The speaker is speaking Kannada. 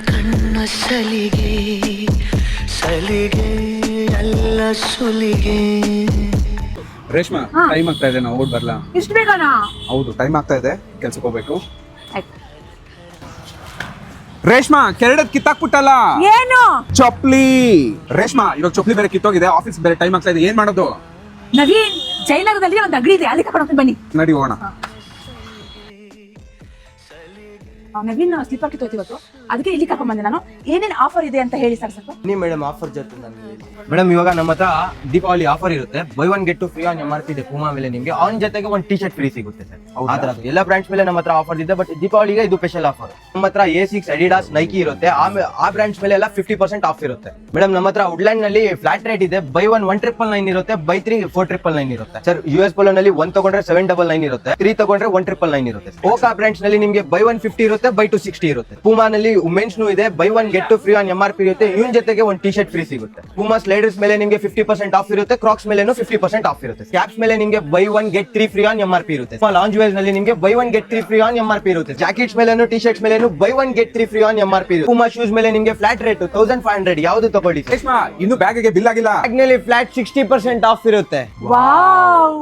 ಕಣ್ಣ ಸಲಿಗೆ ಸಲಿಗೆ ಎಲ್ಲ ಸುಲಿಗೆ. ರೇಷ್ಮಾ ಟೈಮ್ ಆಗ್ತಾ ಇದೆ, ನಾವು ಓಡ್ ಬರ್ಲಾ? ಇಷ್ಟು ಬೇಗನಾ? ಹೌದು, ಟೈಮ್ ಆಗ್ತಾ ಇದೆ, ಕೆಲ್ಸಕ್ಕೆ ಹೋಗ್ಬೇಕು. ರೇಷ್ಮಾ ಕೆರಡದ್ ಕಿತ್ತಾಕ್ಬಿಟ್ಟಲ್ಲ. ಏನು? ಚಪ್ಲಿ. ರೇಷ್ಮಾ ಇವಾಗ ಚಪ್ಲಿ ಬೇರೆ ಕಿತ್ತೋಗಿದೆ, ಆಫೀಸ್ ಬೇರೆ ಟೈಮ್ ಆಗ್ತಾ ಇದೆ, ಏನ್ ಮಾಡೋದು? ನವೀನ್, ಜಯನಗರದಲ್ಲಿ ಒಂದು ಅಂಗಡಿ ಇದೆ, ಅಲ್ಲಿ ಕರ್ಕೊಂಡು ಹೋಗ್ತೀನಿ ಬನ್ನಿ. ನಡಿ ಹೋಗೋಣ. ನವೀನ್ ಸ್ಲಿಪ್ಪರ್ ಕಿತ್ತೋಯ್ತು ಇವತ್ತು, ಅದಕ್ಕೆ ಇಲ್ಲಿ ಕರ್ಕೊಂಡ್ ಬಂದೆ ನಾನು. ಏನೇನ್ ಆಫರ್ ಇದೆ ಅಂತ ಹೇಳಿ ಸರ್ ಸ್ವಲ್ಪ. ಬನ್ನಿ ಮೇಡಮ್, ಆಫರ್ ಜೊತೆ ಮೇಡಮ್ ಇವಾಗ ನಮ್ಮ ಹತ್ರ ದೀಪಾವಳಿ ಆಫರ್ ಇರುತ್ತೆ. Buy one get two free on MRP ಇದೆ ಪೂಮಾ ಮೇಲೆ. ನಿಮ್ಗೆ ಆನ್ ಜೊತೆಗೆ ಒಂದು ಟಿ ಶರ್ಟ್ ಫ್ರೀ ಸಿಗುತ್ತೆ ಸರ್. ಆ ತರ ಎಲ್ಲ ಬ್ರಾಂಡ್ಸ್ ಮೇಲೆ ನಮ್ಮ ಹತ್ರ ಆಫರ್ ಇದೆ, ಬಟ್ ದೀಪಾವಳಿಗೆ ಇದು ಸ್ಪೆಷಲ್ ಆಫರ್. ನಮ್ಮ ಹತ್ರ A6, ಅಡಿಡಾಸ್, ನೈಕಿ ಇರುತ್ತೆ. ಆ ಬ್ರಾಂಡ್ಸ್ ಮೇಲೆ ಎಲ್ಲ 50% ಆಫ್ ಇರುತ್ತೆ ಮೇಡಮ್. ನಮ್ಮ ಹತ್ರ ವುಡ್ಲ್ಯಾಂಡ್ ನಲ್ಲಿ ಫ್ಲಾಟ್ ರೇಟ್ ಇದೆ. ಬೈ ಒನ್ 1999 ಇರುತ್ತೆ, ಬೈ 3 4999 ಇರುತ್ತೆ ಸರ್. US ಪೋಲೋ ನಲ್ಲಿ 1 ತಗೊಂಡ್ರೆ 799 ಇರುತ್ತೆ, 3 ತಗೊಂಡ್ರೆ 1999 ಇರುತ್ತೆ. ಓಕಾ ಬ್ರಾಂಡ್ಸ್ ನಲ್ಲಿ ನಿಮಗೆ ಬೈ 1 50 ಇರುತ್ತೆ, ಬೈ 2 60 ಇರುತ್ತೆ. ಪೂಮಾ ನಲ್ಲಿ ವುಮೆನ್ಸ್ ಇದೆ, buy one get two free on MRP ಇರುತ್ತೆ. ಇವನ್ ಜೊತೆಗೆ ಒಂದು ಟಿ ಶರ್ಟ್ ಫ್ರೀ ಸಿಗುತ್ತೆ. ಪೂಮಾ ಸ್ಲೈಡರ್ಸ್ ಮೇಲೆ ನಿಮಗೆ 50% ಆಫ್ ಇರುತ್ತೆ, ಕ್ರಾಕ್ಸ್ ಮೇಲೆ 50% ಆಫ್ ಇರುತ್ತೆ. ಕ್ಯಾಪ್ಸ್ ಮೇಲೆ ನಿಮಗೆ by one get 3 free on MRP ಇರುತ್ತೆ. ಲಾಂಜ್ ವೇರ್ ನಲ್ಲಿ ನಿಮಗೆ by one get 3 free on MRP ಇರುತ್ತೆ. ಜಾಕೆಟ್ಸ್ ಮೇಲೆ ಟಿ ಶರ್ಟ್ಸ್ ಮೇಲೆ by one get 3 free on MRP ಇರುತ್ತೆ. ಪೂಮಾ ಶೂಸ್ ಮೇಲೆ ನಿಮಗೆ ಫ್ಲಾಟ್ ರೇಟ್ 1500, ಯಾವ್ದು ತಗೊಳ್ಳಿ. ರೇಷ್ಮಾ ಇನ್ನು ಬ್ಯಾಗ್ಗೆ ಬಿಲ್ ಆಗಿಲ್ಲ. ಬ್ಯಾಗ್ ನಲ್ಲಿ ಫ್ಲಾಟ್ 60% ಆಫ್ ಇರುತ್ತೆ. ವಾವ್.